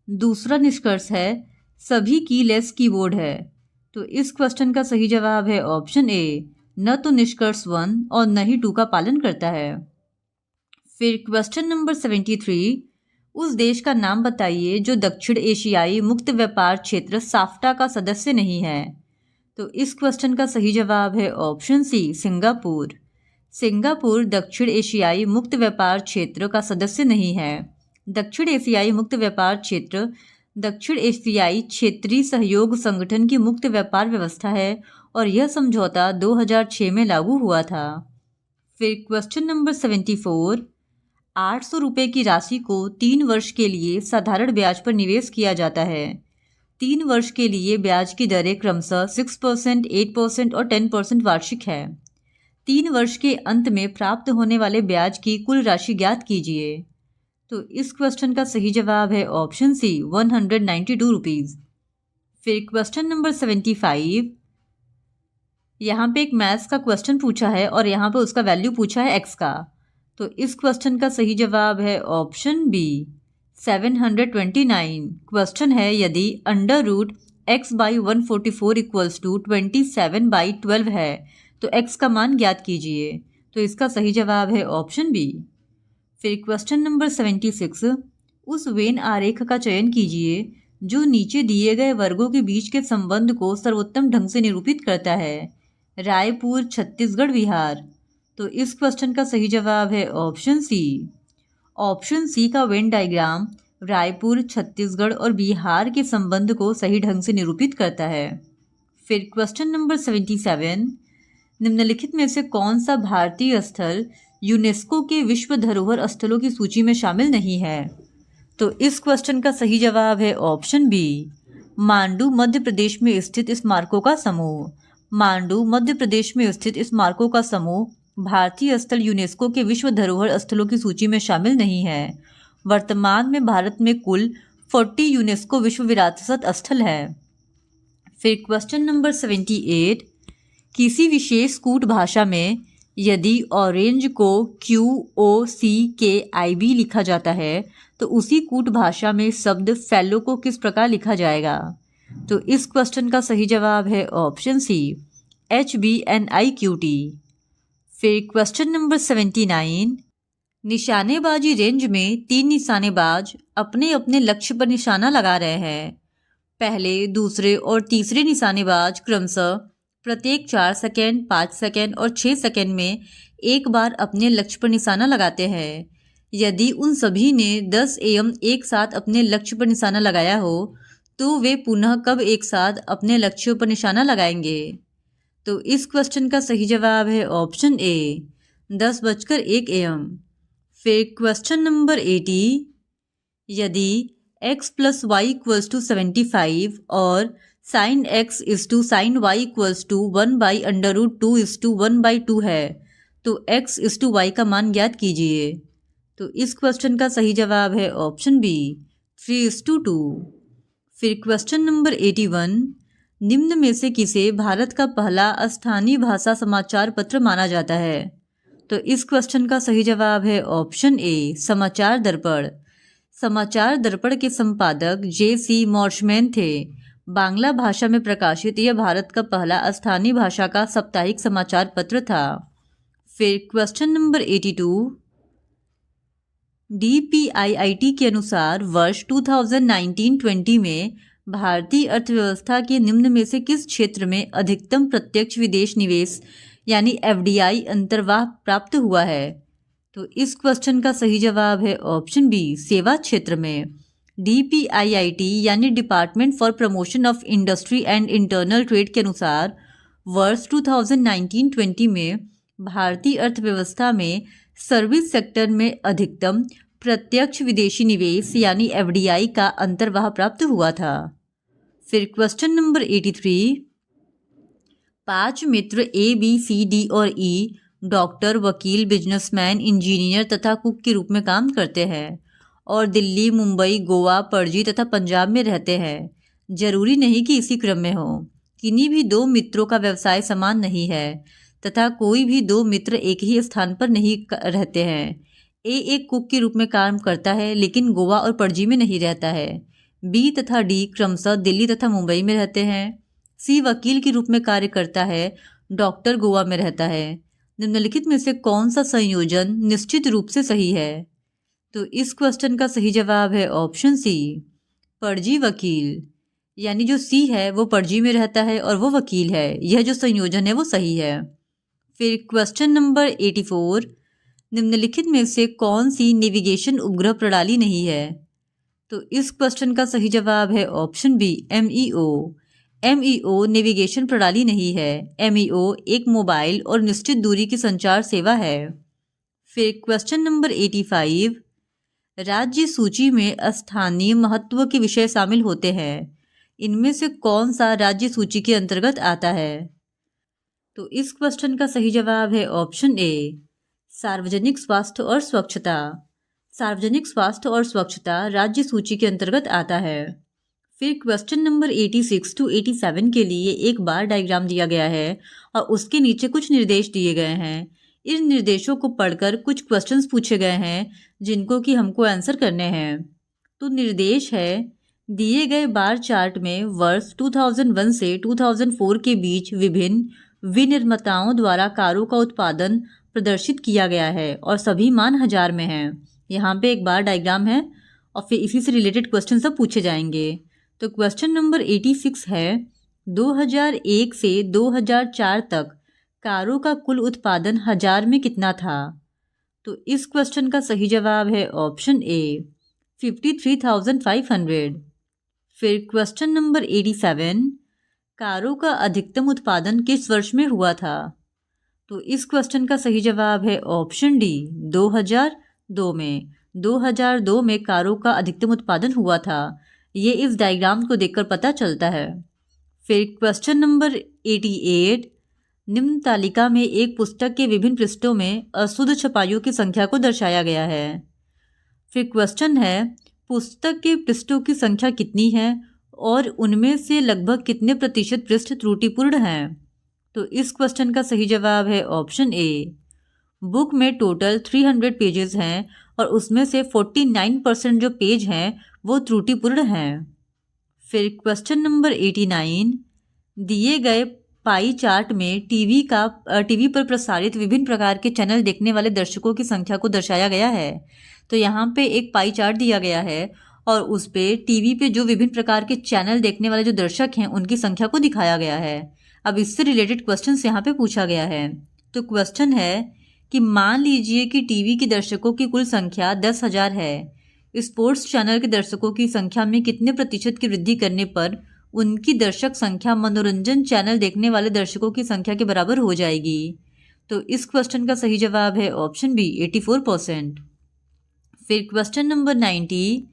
दूसरा निष्कर्ष है सभी कीलेस कीबोर्ड है। तो इस क्वेश्चन का सही जवाब है ऑप्शन ए न तो निष्कर्ष 1 और न ही 2 का पालन करता है। फिर क्वेश्चन नंबर 73, उस देश का नाम बताइए जो दक्षिण एशियाई मुक्त व्यापार क्षेत्र साफ्टा का सदस्य नहीं है। तो इस क्वेश्चन का सही जवाब है ऑप्शन सी, सिंगापुर। सिंगापुर दक्षिण एशियाई मुक्त व्यापार क्षेत्र का सदस्य नहीं है। दक्षिण एशियाई मुक्त व्यापार क्षेत्र दक्षिण एशियाई क्षेत्रीय सहयोग संगठन की मुक्त व्यापार व्यवस्था है और यह समझौता 2006 में लागू हुआ था। फिर क्वेश्चन नंबर 74, 800 रुपये की राशि को 3 वर्ष के लिए साधारण ब्याज पर निवेश किया जाता है। 3 वर्ष के लिए ब्याज की दरें क्रमशः 6%, 8% और 10% वार्षिक है। 3 वर्ष के अंत में प्राप्त होने वाले ब्याज की कुल राशि ज्ञात कीजिए। तो इस क्वेश्चन का सही जवाब है ऑप्शन सी, 192 रुपीज़। फिर क्वेश्चन नंबर 75, यहाँ पे एक मैथ्स का क्वेश्चन पूछा है और यहाँ पे उसका वैल्यू पूछा है एक्स का। तो इस क्वेश्चन का सही जवाब है ऑप्शन बी, 729। क्वेश्चन है यदि under root x by 144 equals to 27/12 है तो एक्स का मान ज्ञात कीजिए। तो इसका सही जवाब है ऑप्शन बी। फिर क्वेश्चन नंबर 76, उस वेन आरेख का चयन कीजिए जो नीचे दिए गए वर्गों के बीच के संबंध को सर्वोत्तम ढंग से निरूपित करता है। रायपुर, छत्तीसगढ़, बिहार। तो इस क्वेश्चन का सही जवाब है ऑप्शन सी। ऑप्शन सी का वेन डायग्राम रायपुर, छत्तीसगढ़ और बिहार के संबंध को सही ढंग से निरूपित करता है। फिर क्वेश्चन नंबर 77, निम्नलिखित में से कौन सा भारतीय स्थल यूनेस्को के विश्व धरोहर स्थलों की सूची में शामिल नहीं है? तो इस क्वेश्चन का सही जवाब है ऑप्शन बी, मांडू, मध्य प्रदेश में स्थित स्मारकों का समूह। मांडू, मध्य प्रदेश में स्थित स्मारकों का समूह भारतीय स्थल यूनेस्को के विश्व धरोहर स्थलों की सूची में शामिल नहीं है। वर्तमान में भारत में कुल 40 यूनेस्को विश्व विरासत स्थल है। फिर क्वेश्चन नंबर 78, किसी विशेष कूट भाषा में यदि ऑरेंज को QOCKIB लिखा जाता है तो उसी कूट भाषा में शब्द फैलो को किस प्रकार लिखा जाएगा? तो इस क्वेश्चन का सही जवाब है ऑप्शन सी, HBNIQT। फिर क्वेश्चन नंबर 79, निशानेबाजी रेंज में 3 निशानेबाज अपने अपने लक्ष्य पर निशाना लगा रहे हैं। पहले, दूसरे और तीसरे निशानेबाज क्रमशः प्रत्येक 4 सेकेंड, 5 सेकेंड और 6 सेकेंड में एक बार अपने लक्ष्य पर निशाना लगाते हैं। यदि उन सभी ने 10 AM एक साथ अपने लक्ष्य पर निशाना लगाया हो तो वे पुनः कब एक साथ अपने लक्ष्यों पर निशाना लगाएंगे? तो इस क्वेश्चन का सही जवाब है ऑप्शन ए, 10:01 AM। फिर क्वेश्चन नंबर 80, यदि x + y = 75 और sin x = sin y = 1/√2 है तो x = y का मान ज्ञात कीजिए। तो इस क्वेश्चन का सही जवाब है ऑप्शन बी, 3:2। फिर क्वेश्चन नंबर 81, निम्न में से किसे भारत का पहला स्थानीय भाषा समाचार पत्र माना जाता है? तो इस क्वेश्चन का सही जवाब है ऑप्शन ए, समाचार दर्पण। समाचार दर्पण के संपादक JC मॉर्शमैन थे। बांग्ला भाषा में प्रकाशित यह भारत का पहला स्थानीय भाषा का साप्ताहिक समाचार पत्र था। फिर क्वेश्चन नंबर 82, DPIIT के अनुसार वर्ष 2019-20 में भारतीय अर्थव्यवस्था के निम्न में से किस क्षेत्र में अधिकतम प्रत्यक्ष विदेश निवेश यानी FDI अंतर्वाह प्राप्त हुआ है? तो इस क्वेश्चन का सही जवाब है ऑप्शन बी, सेवा क्षेत्र में। DPIIT यानी department for promotion of industry and internal trade के अनुसार वर्ष 2019-20 में भारतीय अर्थव्यवस्था में सर्विस सेक्टर में अधिकतम प्रत्यक्ष विदेशी निवेश यानी FDI का अंतर्वाह प्राप्त हुआ था। फिर question number 83, 5 Mitra A, B, C, D और E डॉक्टर, वकील, बिजनेसमैन, इंजीनियर तथा कुक के रूप में काम करते हैं और दिल्ली, मुंबई, गोवा, पणजी तथा पंजाब में रहते हैं। जरूरी नहीं कि इसी क्रम में हो। किन्हीं भी 2 मित्रों का व्यवसाय समान नहीं है तथा कोई भी 2 मित्र एक ही स्थान पर नहीं रहते हैं। A एक कुक के रूप में काम करता है लेकिन गोवा और पणजी में नहीं रहता है। B तथा D क्रमशः दिल्ली तथा मुंबई में रहते हैं। C वकील के रूप में कार्य करता है, डॉक्टर गोवा में रहता है। निम्नलिखित में से कौन सा संयोजन निश्चित रूप से सही है? तो इस क्वेश्चन का सही जवाब है ऑप्शन सी, पणजी वकील। यानी जो सी है वो पणजी में रहता है और वो वकील है। यह जो संयोजन है वो सही है। फिर क्वेश्चन नंबर 84, निम्नलिखित में से कौन सी नेविगेशन उपग्रह प्रणाली नहीं है? तो इस क्वेश्चन का सही जवाब है option B, MEO। MEO navigation प्रणाली नहीं है। MEO एक मोबाइल और निश्चित दूरी की संचार सेवा है। फिर क्वेश्चन नंबर 85, राज्य सूची में स्थानीय महत्व के विषय शामिल होते हैं। इनमें से कौन सा राज्य सूची के अंतर्गत आता है? तो इस क्वेश्चन का सही जवाब है ऑप्शन ए, सार्वजनिक स्वास्थ्य और स्वच्छता। सार्वजनिक स्वास्थ्य और स्वच्छता राज्य सूची के अंतर्गत आता है। फिर क्वेश्चन नंबर 86 टू 87 के लिए एक बार डायग्राम दिया गया है और उसके नीचे कुछ निर्देश दिए गए हैं। इन निर्देशों को पढ़कर कुछ क्वेश्चंस पूछे गए हैं जिनको कि हमको आंसर करने हैं। तो निर्देश है, दिए गए बार चार्ट में वर्ष 2001 से 2004 के बीच विभिन्न विनिर्माताओं द्वारा कारों का उत्पादन प्रदर्शित किया गया है और सभी मान हजार में हैं। यहाँ पे एक बार डायग्राम है और फिर इसी से रिलेटेड क्वेश्चन सब पूछे जाएंगे। तो क्वेश्चन नंबर 86 है, 2001 से 2004 तक कारों का कुल उत्पादन हजार में कितना था? तो इस क्वेश्चन का सही जवाब है ऑप्शन ए, 53,500। फिर क्वेश्चन नंबर 87, कारों का अधिकतम उत्पादन किस वर्ष में हुआ था? तो इस क्वेश्चन का सही जवाब है ऑप्शन डी, 2002 में। 2002 में कारों का अधिकतम उत्पादन हुआ था। ये इस डायग्राम को देखकर पता चलता है। फिर क्वेश्चन नंबर 88, निम्न तालिका में एक पुस्तक के विभिन्न पृष्ठों में अशुद्ध छपाइयों की संख्या को दर्शाया गया है। फिर क्वेश्चन है, पुस्तक के पृष्ठों की संख्या कितनी है और उनमें से लगभग कितने प्रतिशत पृष्ठ त्रुटिपूर्ण हैं? तो इस क्वेश्चन का सही जवाब है ऑप्शन ए, बुक में टोटल 300 पेजेस हैं और उसमें से 49% जो पेज हैं वो त्रुटिपूर्ण हैं। फिर क्वेश्चन नंबर 89, दिए गए पाई चार्ट में टीवी पर प्रसारित विभिन्न प्रकार के चैनल देखने वाले दर्शकों की संख्या को दर्शाया गया है। तो यहाँ पे एक पाई चार्ट दिया गया है और उस पे टीवी पे जो विभिन्न प्रकार के चैनल देखने वाले जो दर्शक हैं उनकी संख्या को दिखाया गया है। अब इससे रिलेटेड क्वेश्चन यहाँ पे पूछा गया है। तो क्वेश्चन है कि मान लीजिए कि टीवी के दर्शकों की कुल संख्या 10,000 है। स्पोर्ट्स चैनल के दर्शकों की संख्या में कितने प्रतिशत की वृद्धि करने पर उनकी दर्शक संख्या मनोरंजन चैनल देखने वाले दर्शकों की संख्या के बराबर हो जाएगी? तो इस क्वेश्चन का सही जवाब है ऑप्शन बी, 84%। फिर क्वेश्चन नंबर 90,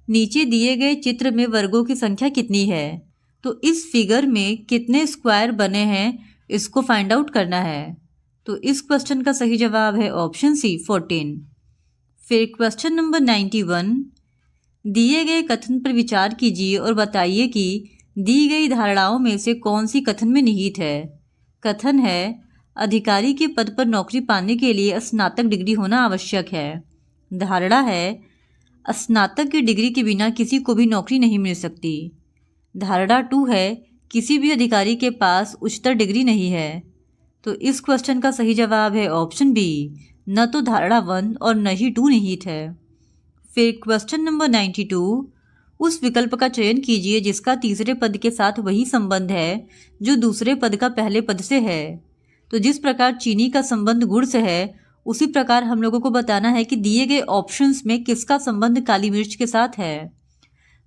नीचे दिए गए चित्र में वर्गों की संख्या कितनी है? तो इस फिगर में कितने स्क्वायर बने हैं इसको फाइंड आउट करना है। तो इस क्वेश्चन का सही जवाब है ऑप्शन सी, 14। फिर क्वेश्चन नंबर 91, दिए गए कथन पर विचार कीजिए और बताइए कि दी गई धारणाओं में से कौन सी कथन में निहित है। कथन है, अधिकारी के पद पर नौकरी पाने के लिए स्नातक डिग्री होना आवश्यक है। धारणा है, स्नातक की डिग्री के बिना किसी को भी नौकरी नहीं मिल सकती। धारणा 2 है, किसी भी अधिकारी के पास उच्चतर डिग्री नहीं है। तो इस क्वेश्चन का सही जवाब है ऑप्शन बी, न तो धारणा 1 और न ही 2 निहित है। फिर क्वेश्चन नंबर 92, उस विकल्प का चयन कीजिए जिसका तीसरे पद के साथ वही संबंध है जो दूसरे पद का पहले पद से है। तो जिस प्रकार चीनी का संबंध गुड़ से है उसी प्रकार हम लोगों को बताना है कि दिए गए ऑप्शंस में किसका संबंध काली मिर्च के साथ है।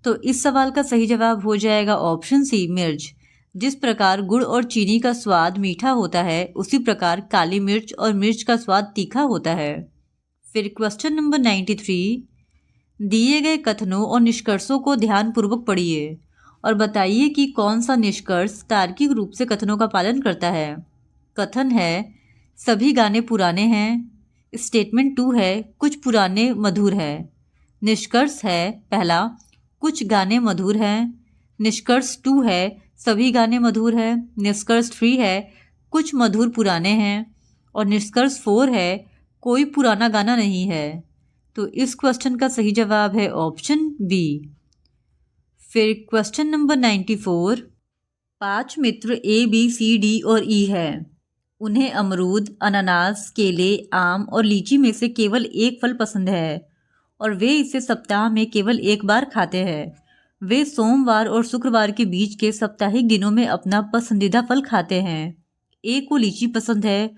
तो इस सवाल का सही जवाब हो जाएगा ऑप्शन सी, मिर्च। जिस प्रकार गुड़ और चीनी का स्वाद मीठा होता है उसी प्रकार काली मिर्च और मिर्च का स्वाद तीखा होता है। फिर क्वेश्चन नंबर 93, दिए गए कथनों और निष्कर्षों को ध्यानपूर्वक पढ़िए और बताइए कि कौन सा निष्कर्ष तार्किक रूप से कथनों का पालन करता है। कथन है, सभी गाने पुराने हैं। स्टेटमेंट 2 है, कुछ पुराने मधुर है। निष्कर्ष है, पहला, कुछ गाने मधुर हैं। निष्कर्ष 2 है, सभी गाने मधुर है। निष्कर्ष 3 है, कुछ मधुर पुराने हैं। और निष्कर्ष 4 है, कोई पुराना गाना नहीं है। तो इस क्वेश्चन का सही जवाब है ऑप्शन बी। फिर question number 94, 5 Mitra A, B, C, D और E है। उन्हें अमरूद, अनानास, केले, आम और लीची में से केवल एक फल पसंद है और वे इसे सप्ताह में केवल एक बार खाते हैं। वे सोमवार और शुक्रवार के बीच के साप्ताहिक दिनों में अपना पसंदीदा फल खाते हैं। ए को लीची पसंद है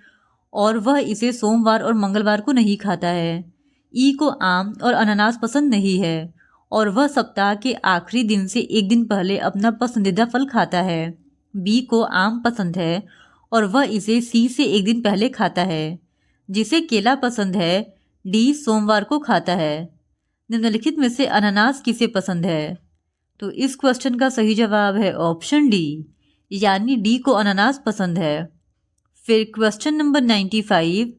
और वह इसे सोमवार और मंगलवार को नहीं खाता है। ई को आम और अनानास पसंद नहीं है और वह सप्ताह के आखिरी दिन से एक दिन पहले अपना पसंदीदा फल खाता है। बी को आम पसंद है और वह इसे सी से एक दिन पहले खाता है। जिसे केला पसंद है, डी सोमवार को खाता है। निम्नलिखित में से अनानास किसे पसंद है? तो इस क्वेश्चन का सही जवाब है ऑप्शन डी, यानी डी को अनानास पसंद है। फिर क्वेश्चन नंबर 95,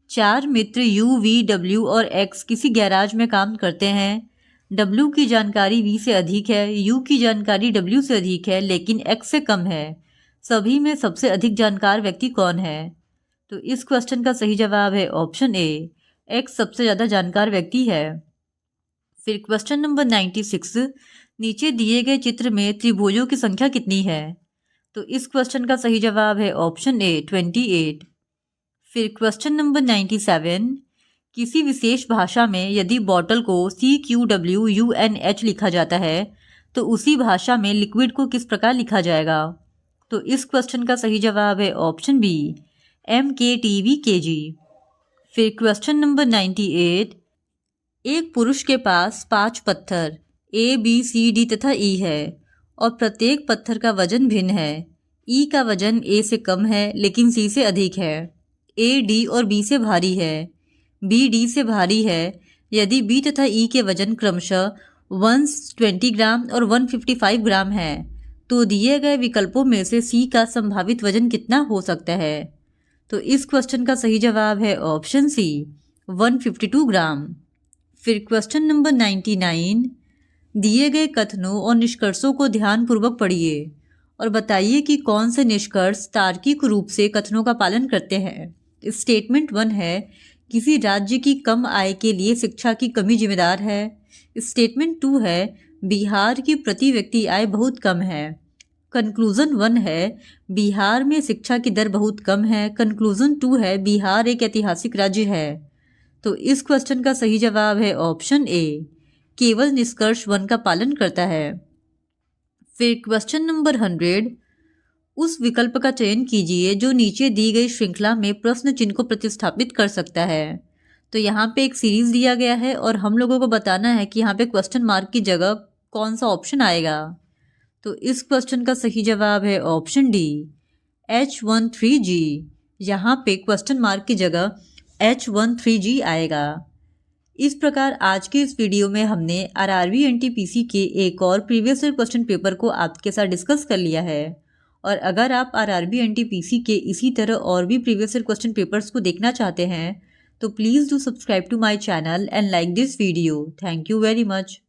4 मित्र यू, वी, डब्ल्यू और एक्स किसी गैराज में काम करते हैं। डब्ल्यू की जानकारी वी से अधिक है, यू की जानकारी डब्ल्यू से अधिक है, लेकिन एक्स से कम है। सभी में सबसे अधिक जानकार व्यक्ति कौन है? तो इस क्वेश्चन का सही जवाब है ऑप्शन ए, एक्स सबसे ज़्यादा जानकार व्यक्ति है। फिर क्वेश्चन नंबर 96, नीचे दिए गए चित्र में त्रिभुजों की संख्या कितनी है? तो इस क्वेश्चन का सही जवाब है ऑप्शन ए, 28। फिर क्वेश्चन नंबर 97, किसी विशेष भाषा में यदि बॉटल को CQWUNH लिखा जाता है तो उसी भाषा में लिक्विड को किस प्रकार लिखा जाएगा? तो इस क्वेश्चन का सही जवाब है ऑप्शन बी, MKTVKG। फिर क्वेश्चन नंबर 98, एक पुरुष के पास 5 पत्थर A, B, C, D तथा E है और प्रत्येक पत्थर का वजन भिन्न है। E का वजन A से कम है लेकिन C से अधिक है। A, D और B से भारी है, B, D से भारी है। यदि B तथा E के वजन क्रमशः 120 ग्राम और 155 ग्राम है तो दिए गए विकल्पों में से C का संभावित वजन कितना हो सकता है? तो इस क्वेश्चन का सही जवाब है ऑप्शन सी, 152 ग्राम। फिर क्वेश्चन नंबर 99, दिए गए कथनों और निष्कर्षों को ध्यानपूर्वक पढ़िए और बताइए कि कौन से निष्कर्ष तार्किक रूप से कथनों का पालन करते हैं। स्टेटमेंट 1 है, किसी राज्य की कम आय के लिए शिक्षा की कमी जिम्मेदार है। स्टेटमेंट 2 है, बिहार की प्रति व्यक्ति आय बहुत कम है। कंक्लूजन 1 है, बिहार में शिक्षा की दर बहुत कम है। कंक्लूजन 2 है, बिहार एक ऐतिहासिक राज्य है। तो इस क्वेश्चन का सही जवाब है ऑप्शन ए, केवल निष्कर्ष 1 का पालन करता है। फिर क्वेश्चन नंबर 100, उस विकल्प का चयन कीजिए जो नीचे दी गई श्रृंखला में प्रश्न चिन्ह को प्रतिस्थापित कर सकता है। तो यहाँ पे एक सीरीज दिया गया है और हम लोगों को बताना है कि यहाँ पे क्वेश्चन मार्क की जगह कौन सा ऑप्शन आएगा। तो इस क्वेश्चन का सही जवाब है ऑप्शन डी, H13G। यहाँ पे क्वेश्चन मार्क की जगह H13G आएगा। इस प्रकार आज के इस वीडियो में हमने RRB NTPC के एक और प्रीवियस ईयर क्वेश्चन पेपर को आपके साथ डिस्कस कर लिया है। और अगर आप RRB NTPC के इसी तरह और भी प्रीवियस ईयर क्वेश्चन पेपर्स को देखना चाहते हैं तो please do subscribe to my channel and like this video. Thank you very much.